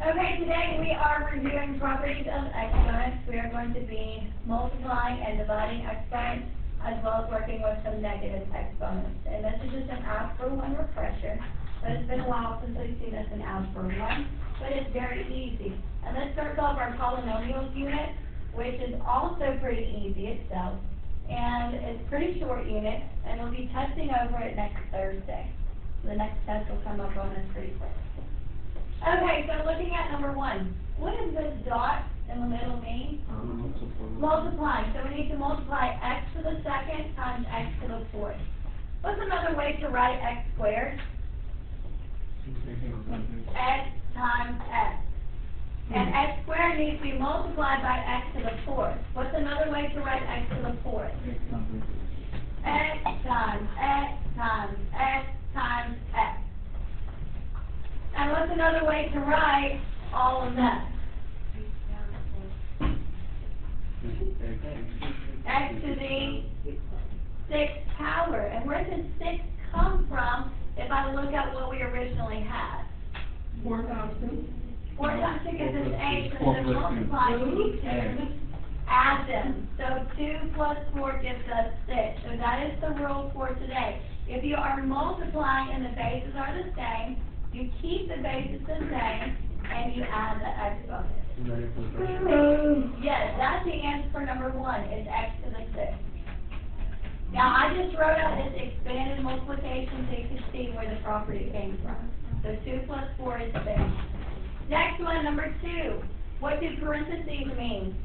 Okay, today we are reviewing properties of exponents. We are going to be multiplying and dividing exponents, as well as working with some negative exponents. And this is just an Algebra 1 refresher. So it's been a while since we've seen this in Algebra 1, but it's very easy. And this starts off our polynomials unit, which is also pretty easy itself. And it's a pretty short unit, and we'll be testing over it next Thursday. The next test will come up on us pretty quick. Okay, so looking at number 1, what does this dot in the middle mean? Multiply. So we need to multiply x to the second times x to the fourth. What's another way to write x squared? X times x. And x squared needs to be multiplied by x to the fourth. What's another way to write x to the fourth? X times x times x times x. And what's another way to write all of that? X to the 6th power. And where does 6 come from if I look at what we originally had? 4 times 2. 4 times 2 gives us 8, so to multiply, we need to add them. So 2 plus 4 gives us 6. So that is the rule for today. If you are multiplying and the bases are the same, you keep the bases the same, and you add the exponent. Yes, that's the answer for number 1, is x to the 6th. Now, I just wrote out this expanded multiplication so you can see where the property came from. So 2 plus 4 is 6. Next one, number 2. What do parentheses mean?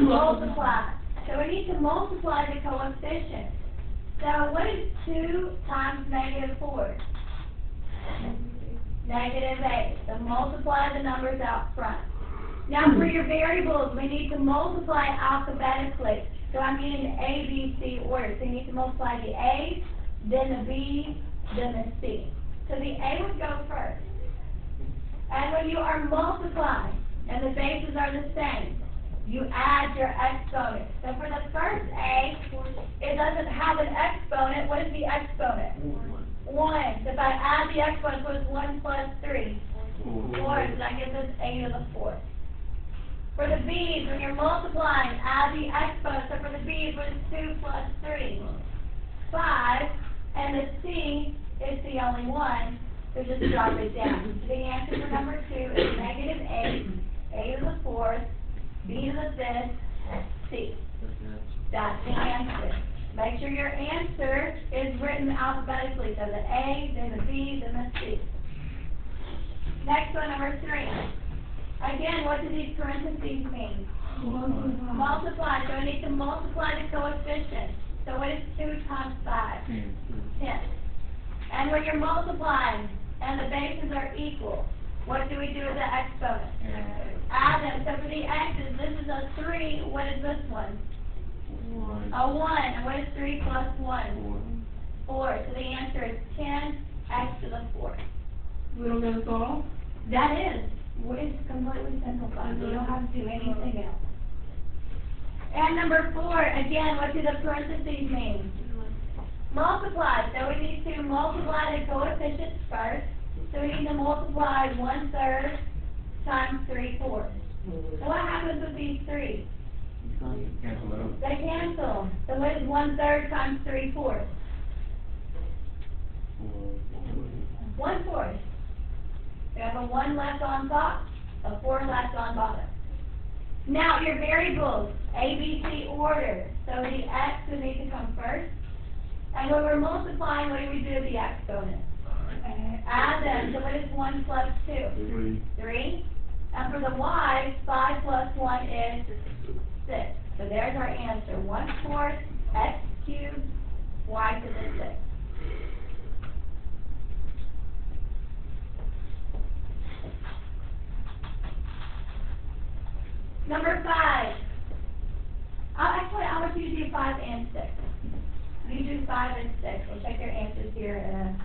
Multiply. So we need to multiply the coefficient. So what is 2 times negative 4? Negative 8. So multiply the numbers out front. Now for your variables, we need to multiply alphabetically. So I'm using A, B, C order. So you need to multiply the A, then the B, then the C. So the A would go first. And when you are multiplying, and the bases are the same, you add your exponent. So for the first A, it doesn't have an exponent. What is the exponent? 1. So if I add the exponent, what is 1 plus 3? 4. So that gives us a to the 4th. For the B's, when you're multiplying, add the exponent. So for the B's, what is 2 plus 3? 5. And the C is the only one, so just drop it down. The answer for number 2 is negative 8, a to the 4th, b to the 5th, c. That's the answer. Make sure your answer is written alphabetically, so the A, then the B, then the C. Next one, number 3. Again, what do these parentheses mean? Multiply. So we need to multiply the coefficient. So what is 2 times 5? 10. And when you're multiplying and the bases are equal, what do we do with the exponent? Add them. So for the x's, this is a 3. What is this one? A 1. And what is 3 plus 1? 4. So the answer is 10 x to the 4th. We don't get a solve? That is. It's completely simplified. You don't have to do anything else. And number 4, again, what do the parentheses mean? Multiply. So we need to multiply the coefficients first. So we need to multiply 1/3 times 3/4. So what happens with these 3? They cancel. So what is 1/3 times 3/4? 1/4. We have a 1 left on top, a 4 left on bottom. Now your variables, A, B, C order. So the x would need to come first. And when we're multiplying, what do we do with the exponent? Add them. So what is 1 plus 2? 3. And for the y, 5 plus 1 is 6. So there's our answer. 1/4 x cubed y to the 6th. Number 5. Actually, I want you to do 5 and 6. You do 5 and 6. We'll check your answers here in a minute.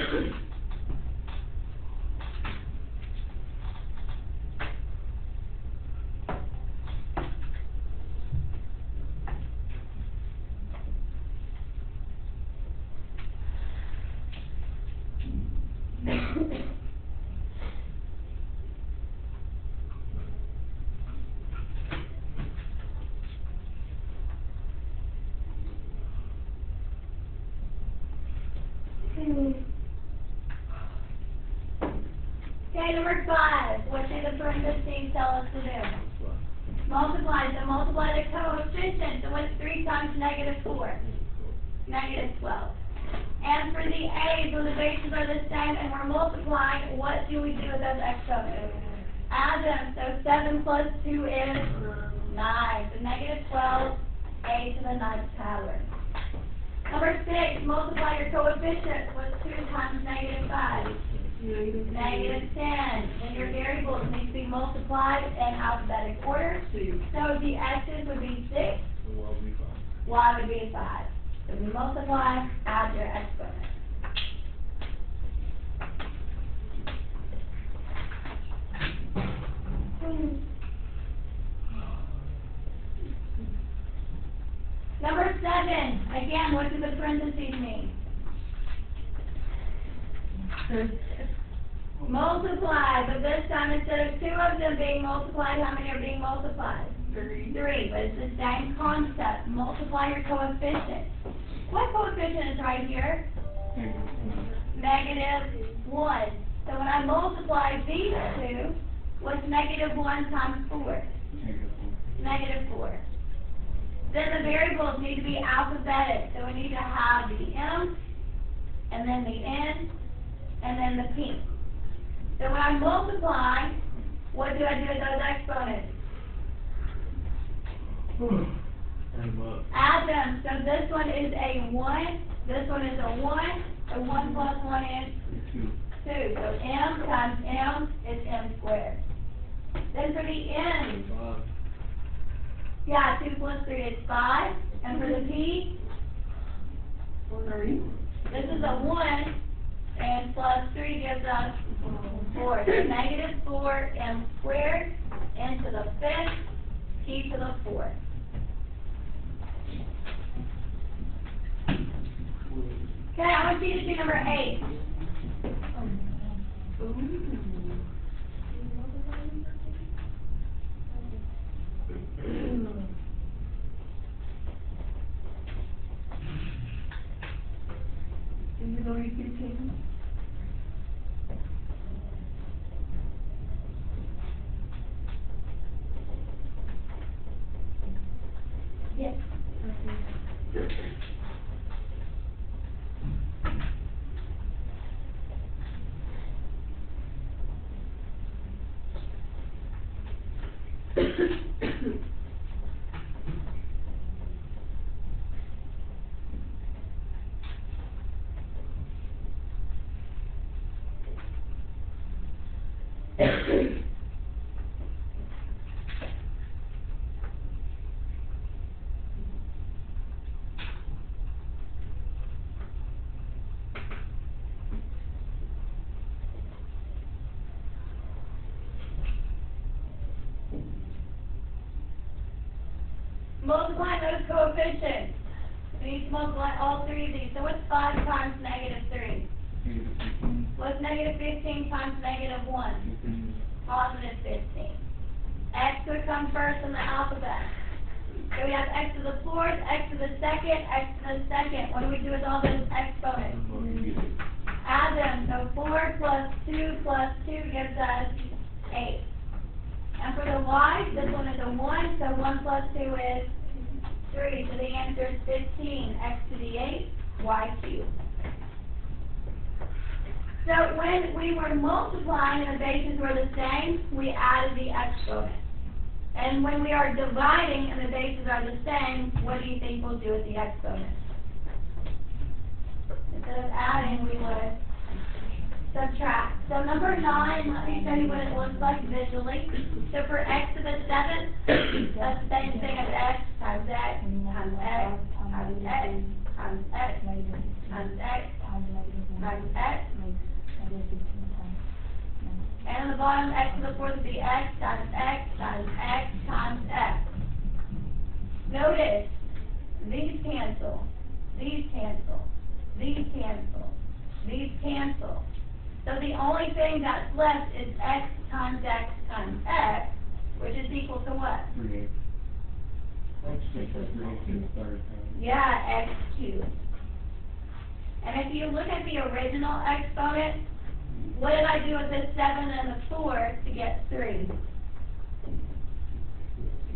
Okay, number 5. What did the parentheses tell us to do? Multiply. So multiply the coefficient. So what's 3 times negative 4? Negative 12. And for the a's, when the bases are the same and we're multiplying, what do we do with those exponents? Add them. So 7 plus 2 is 9. So negative 12, a to the 9th power. Number 6, multiply your coefficients. What's 2 times negative 5? Negative 10. And your variables need to be multiplied in alphabetic order. So the x's would be 6, y would be 5. So we multiply, add your exponent. Number 7. Again, what do the parentheses mean? Multiply, but this time instead of 2 of them being multiplied, how many are being multiplied? 3. But it's the same concept. Multiply your coefficient. What coefficient is right here? Negative 1. So when I multiply these two, what's negative 1 times 4? Negative 4. Then the variables need to be alphabetic. So we need to have the m, and then the n, and then the p. So when I multiply, what do I do with those exponents? Add them. So this one is a 1, this one is a 1, so 1 plus 1 is 2. So m times m is m squared. Then for the n, 2 plus 3 is 5. And for the p, 3. this is a 1, and plus 3 gives us 4. So negative 4 m squared, n to the 5th, p to the 4th. Okay, I want you to do number 8. Is it only 15? Yes. Multiply those coefficients. We need to multiply all 3 of these. So what's 5 times negative 3? What's negative 15 times negative 1? Positive 15. X would come first in the alphabet. So we have x to the 4th, x to the 2nd, x to the 2nd. What do we do with all those exponents? Add them. So 4 plus 2 plus 2 gives us 8. And for the y, this one is a 1, so 1 plus 2 is 3. So the answer is 15. X to the 8, y cubed. So when we were multiplying and the bases were the same, we added the exponent. And when we are dividing and the bases are the same, what do you think we'll do with the exponent? Instead of adding, we would subtract. So number 9, let me show you what it looks like visually. So for x to the 7th, that's the same thing as x times x times x times x times x times x times x. And on the bottom, x to the fourth would be x times x times x times x. Notice, these cancel, these cancel, these cancel, these cancel. So the only thing that's left is x times x times x, which is equal to what? 3x. Yeah, x cubed. And if you look at the original exponent, what did I do with the 7 and the 4 to get 3?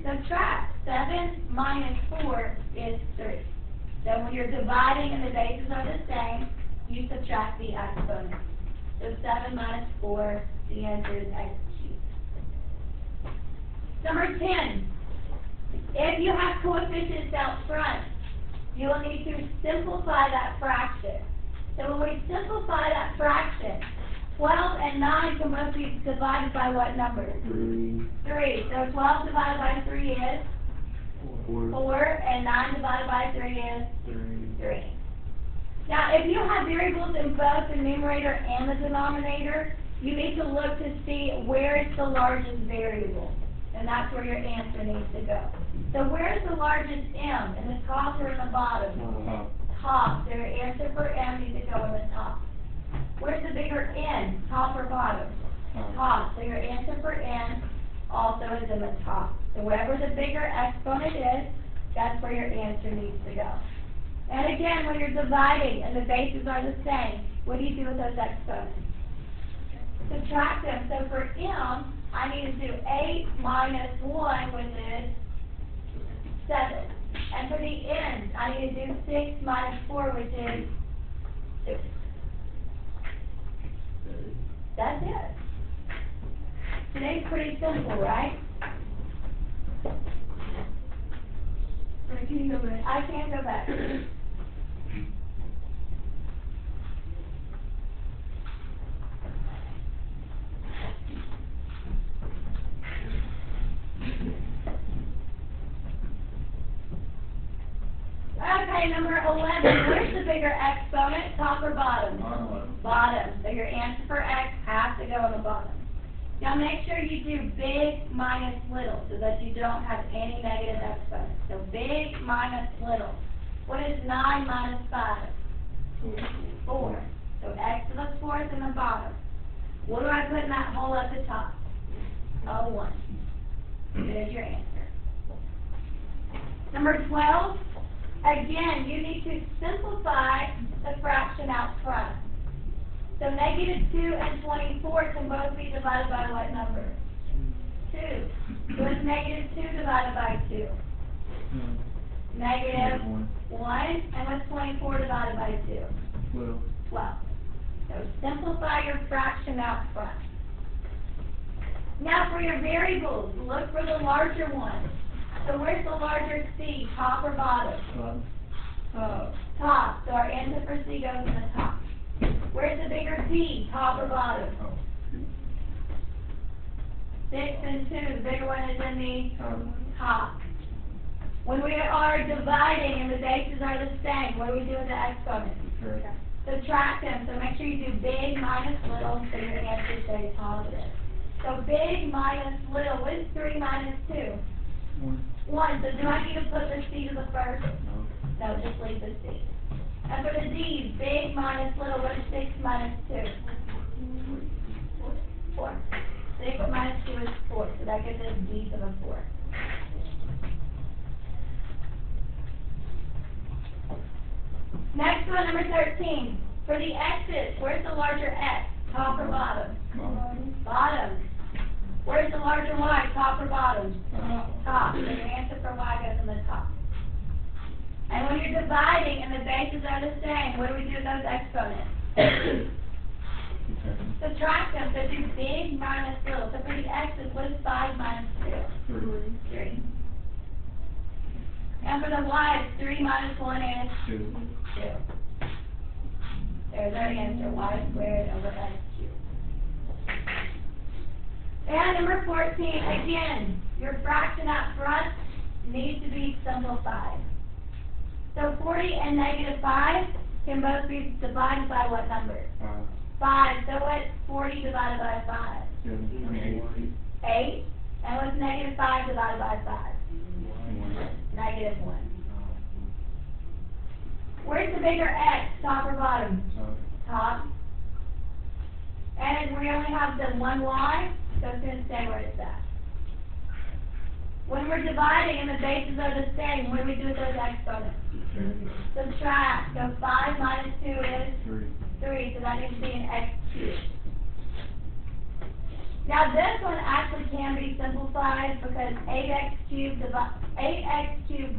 Subtract. 7 minus 4 is 3. So when you're dividing and the bases are the same, you subtract the exponent. So 7 minus 4, the answer is x cubed. Number 10. If you have coefficients out front, you will need to simplify that fraction. So when we simplify that fraction, 12 and 9 can both be divided by what number? 3. 3. So 12 divided by 3 is 4, and 9 divided by 3 is 3. Now, if you have variables in both the numerator and the denominator, you need to look to see where is the largest variable, and that's where your answer needs to go. So where is the largest m, in the top or in the bottom? Top. So your answer for m needs to go in the top. Where's the bigger n, top or bottom? Top. So your answer for n also is in the top. So wherever the bigger exponent is, that's where your answer needs to go. And again, when you're dividing and the bases are the same, what do you do with those exponents? Subtract them. So for m, I need to do 8 minus 1, which is 7. And for the n, I need to do 6 minus 4, which is 2. That's it. Today's pretty simple, right? Sorry, can you go back? I can't go back. Okay, number 11. Where's the bigger exponent, top or bottom? Bottom. So your answer for x has to go on the bottom. Now make sure you do big minus little so that you don't have any negative exponents. So big minus little. What is 9 minus 5? 4. So x to the fourth in the bottom. What do I put in that hole at the top? A 1. There's your answer. Number 12. Again, you need to simplify the fraction out front. So negative 2 and 24 can both be divided by what number? 2. So it's negative 2 divided by 2? Negative 1. And what's 24 divided by 2? 12. So simplify your fraction out front. Now for your variables, look for the larger one. So where's the larger C, top or bottom? Top. So our answer for C goes in the top. Where's the bigger D, top or bottom? 6 and 2, the bigger one is in the top. When we are dividing and the bases are the same, what do we do with the exponents? Subtract them. So make sure you do big minus little so your answer stays positive. So big minus little. What is 3 minus 2? 1. So do I need to put the C to the first? No, just leave the C. And for the D's, big minus little, what is 6 minus 2? 4. 6 minus 2 is 4, so that gives us D to the 4. Next one, number 13. For the X's, where's the larger X? Top or bottom? Bottom. Where's the larger Y? Top or bottom? Top. So your answer for Y goes in the top. And when you're dividing and the bases are the same, what do we do with those exponents? Subtract them. So do big minus little. So for the X's, what is 5 minus 2? 3. And for the Y, 3 minus 1 is 2. There's our answer. Y squared over X cubed. And number 14, again, your fraction up front needs to be simplified. So 40 and negative 5, can both be divided by what number? 5. So what's 40 divided by 5? 8. And what's negative 5 divided by 5? Negative 1. Where's the bigger x, top or bottom? Top. And we only have the one y, so it's going to stay where it's at. When we're dividing and the bases are the same, what do we do with those exponents? Subtract. So 5 minus 2 is 3, so that needs to be an x cubed. Now this one actually can be simplified because 8x cubed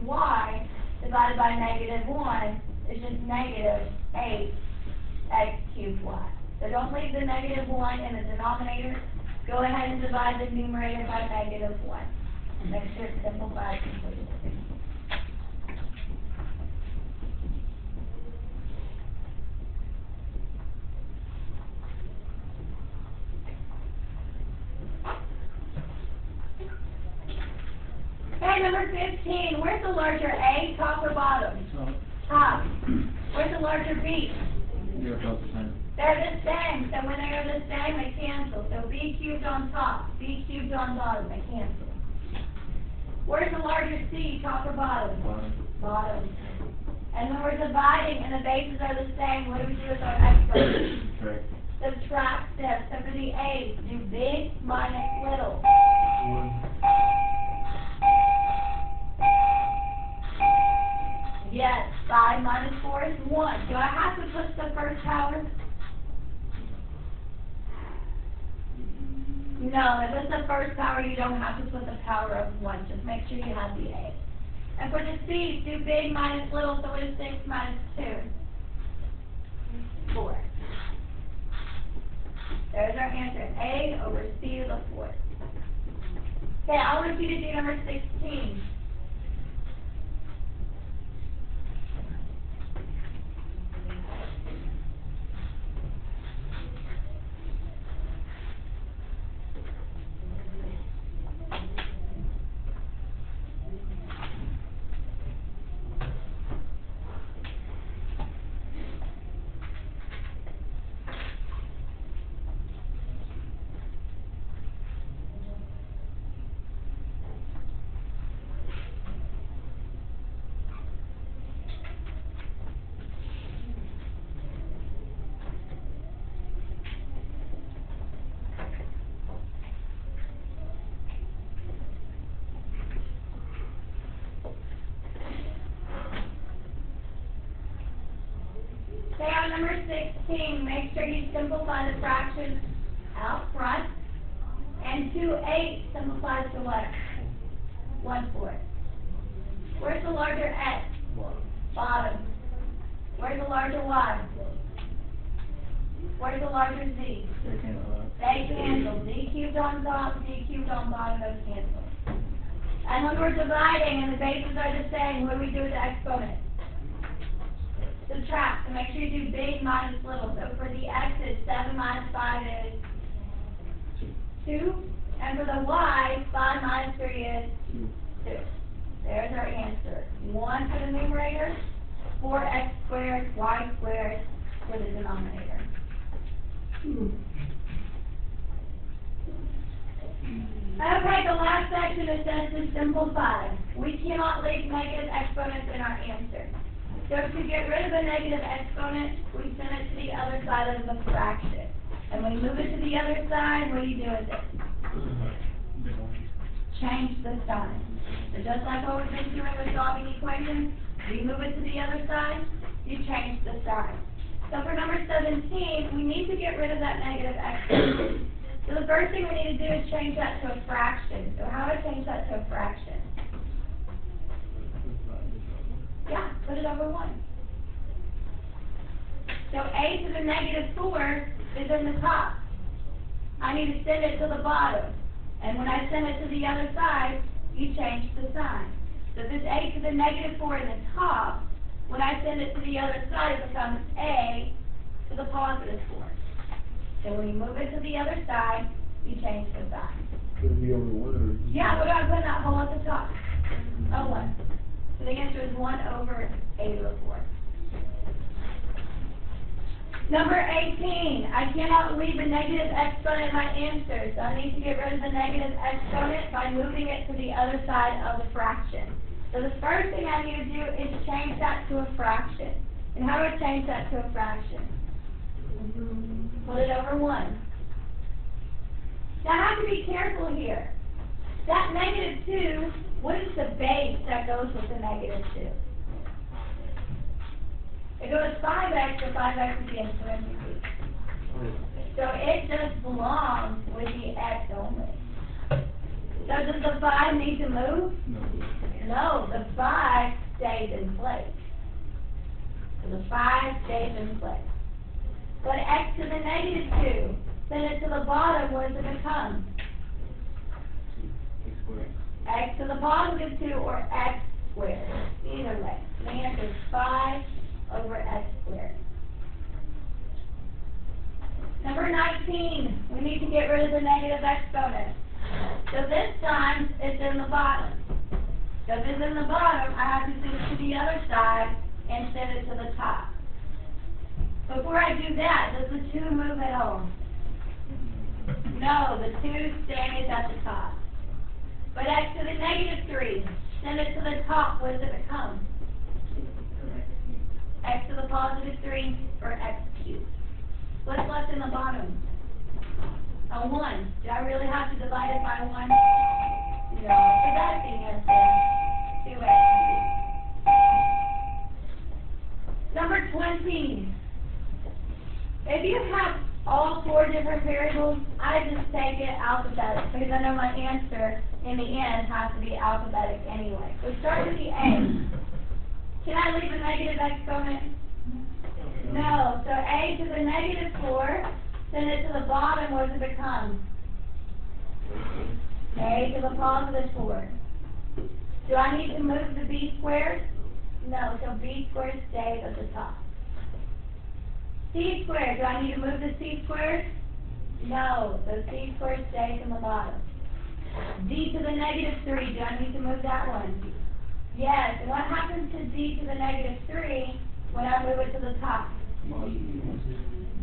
y divided by negative 1 is just negative 8x cubed y. So don't leave the negative 1 in the denominator. Go ahead and divide the numerator by negative 1. Make sure it's simplified completely. Okay, number 15. Where's the larger A, top or bottom? Top. Where's the larger B? They're the same. So when they are the same, they cancel. So B cubed on top, B cubed on bottom, they cancel. Where's the larger C, top or bottom? Bottom. And when we're dividing and the bases are the same, what do we do with our exponents? Subtract steps. So for the A, do big minus little. Yes, 5 minus 4 is 1. Do I have to put the first power? No, if it's the first power, you don't have to put the power of 1. Just make sure you have the A. And for the C, do big minus little, so what is 6 minus 2? 4. There's our answer, A over C to the 4th. Okay, I want you to do number 16. Okay, on number 16, make sure you simplify the fractions out front. And 2/8 simplifies to what? 1/4. Where's the larger x? Bottom. Where's the larger y? Where's the larger z? They cancel. Z cubed on top, Z cubed on bottom, those cancel. And when we're dividing and the bases are the same, what do we do with the exponent? Subtract. So make sure you do big minus little. So for the x's, 7 minus 5 is 2. And for the y, 5 minus 3 is 2. There's our answer. 1 for the numerator, 4x squared, y squared for the denominator. Okay, the last section is just to simplify. We cannot leave negative exponents in our answer. So to get rid of a negative exponent, we send it to the other side of the fraction. And when you move it to the other side, what do you do with it? Change the sign. So just like what we've been doing with solving equations, you move it to the other side, you change the sign. So for number 17, we need to get rid of that negative exponent. So the first thing we need to do is change that to a fraction. So how do I change that to a fraction? Yeah, put it over 1. So a to the negative 4 is in the top. I need to send it to the bottom. And when I send it to the other side, you change the sign. So if it's a to the negative 4 in the top, when I send it to the other side, it becomes a to the positive 4. So when you move it to the other side, you change the sign. Yeah, we're going to put that whole at the top. Oh, 1. So the answer is 1 over a to the 4. Number 18, I cannot leave a negative exponent in my answer, so I need to get rid of the negative exponent by moving it to the other side of the fraction. So the first thing I need to do is change that to a fraction. And how do I change that to a fraction? Put it over 1. Now I have to be careful here. That negative 2, what is the base that goes with the negative 2? It goes 5x, so 5x is the exponent. So it just belongs with the x only. So does the 5 need to move? No, the 5 stays in place. So the 5 stays in place. But x to the negative 2, send it to the bottom, what does it become? X to the positive 2 or x squared. Either way. The answer is 5 over x squared. Number 19, we need to get rid of the negative exponent. So this time, it's in the bottom. So if it's in the bottom, I have to send it to the other side and send it to the top. Before I do that, does the 2 move at all? No, the 2 stays at the top. But x to the negative 3, send it to the top, what does it become? X to the positive 3 or x cubed. What's left in the bottom? A 1. Do I really have to divide it by 1? No. So that's the answer. 2x cubed. Number 20. If you have all 4 different variables, I just take it alphabetic because I know my answer in the end has to be alphabetic anyway. So start with the A. Can I leave a negative exponent? No. So a to the negative 4, send it to the bottom, what does it become? A to the positive 4. Do I need to move the b squared? No. So b squared stays at the top. C squared, do I need to move the c squared? No. So c squared stays in the bottom. D to the negative 3, do I need to move that one? Yes, and what happens to d to the negative 3 when I move it to the top?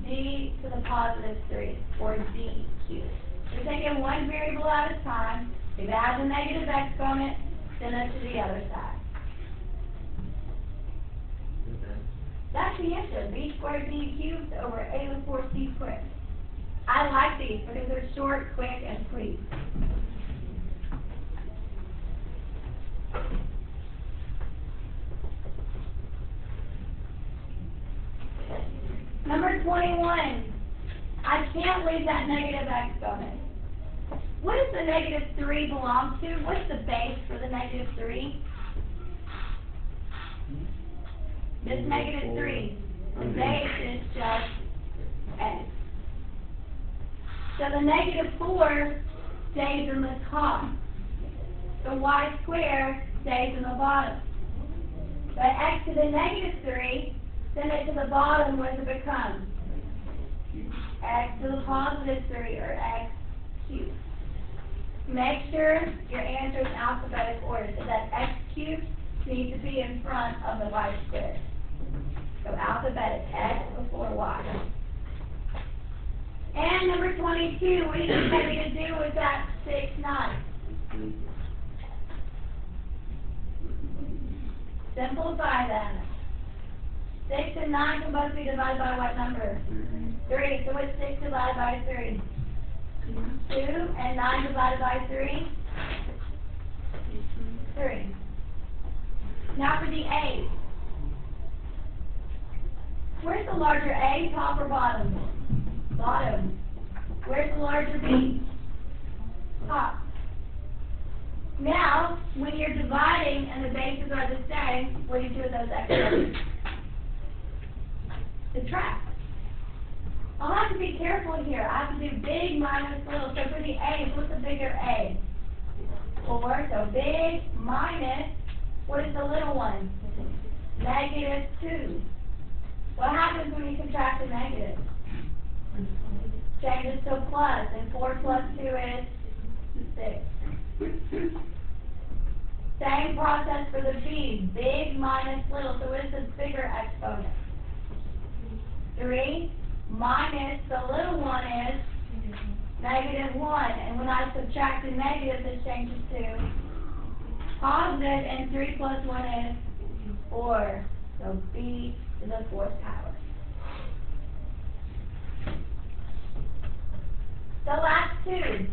D to the positive 3, or d cubed. We're taking one variable at a time. If it has a negative exponent, send it to the other side. That's the answer, b squared d cubed over a to the 4c squared. I like these because they're short, quick, and sweet. Number 21, I can't leave that negative exponent. What does the negative 3 belong to? What's the base for the negative 3? This negative 3. The base is just x. So the negative 4 stays in the top. The y squared stays in the bottom. But x to the negative 3, send it to the bottom, what does it become? X to the positive 3, or x cubed. Make sure your answer is in alphabetic order, so that x cubed needs to be in front of the y squared. So alphabetic, x before y. And number 22, what do you expect me to do with that 6, 9? Simplify them. 6 and 9 can both be divided by what number? 3. So what's 6 divided by 3? 2. And 9 divided by 3? 3. Now for the A. Where's the larger A, top or bottom? Bottom. Where's the larger B? Top. Now, when you're dividing and the bases are the same, what do you do with those extras? Subtract. I'll have to be careful here. I have to do big minus little. So for the A, what's the bigger A? 4. So big minus, what is the little one? Negative 2. What happens when you subtract a negative? Changes to a plus, and 4 plus 2 is 6. Same process for the B, big minus little. So what is the bigger exponent? 3 minus the little one is negative 1. And when I subtract the negative, this changes to positive, and 3 plus 1 is 4. So b to the 4th power. The last two.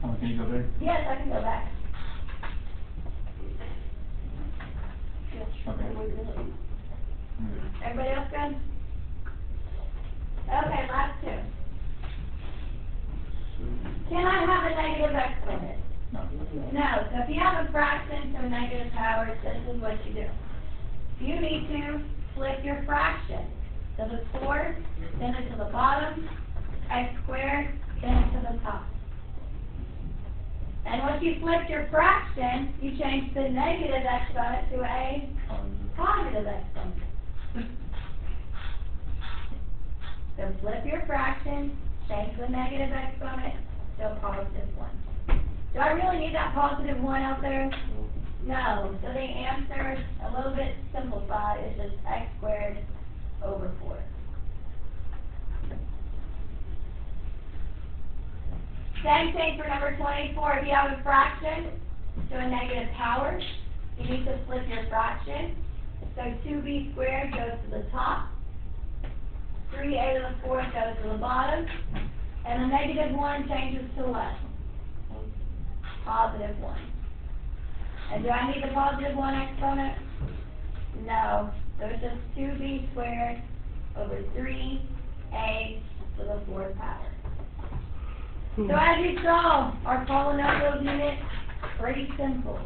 Oh, can you go there? Yes, I can go back. Okay. Everybody else good? Okay, last two. Can I have a negative exponent? No. No. So if you have a fraction to a negative power, this is what you do. You need to flip your fraction to the 4th, then it to the bottom, x squared, then it to the top. And once you flip your fraction, you change the negative exponent to a positive exponent. So flip your fraction, change the negative exponent to a positive 1. Do I really need that positive 1 out there? No. So the answer is a little bit simplified. It's just x squared over 4. Same thing for number 24. If you have a fraction to a negative power, you need to flip your fraction. So 2b squared goes to the top, 3a to the 4th goes to the bottom, and the negative 1 changes to what? Positive 1. And do I need the positive 1 exponent? No. So it's just 2b squared over 3a to the 4th power. So as you saw, our polynomial unit, pretty simple.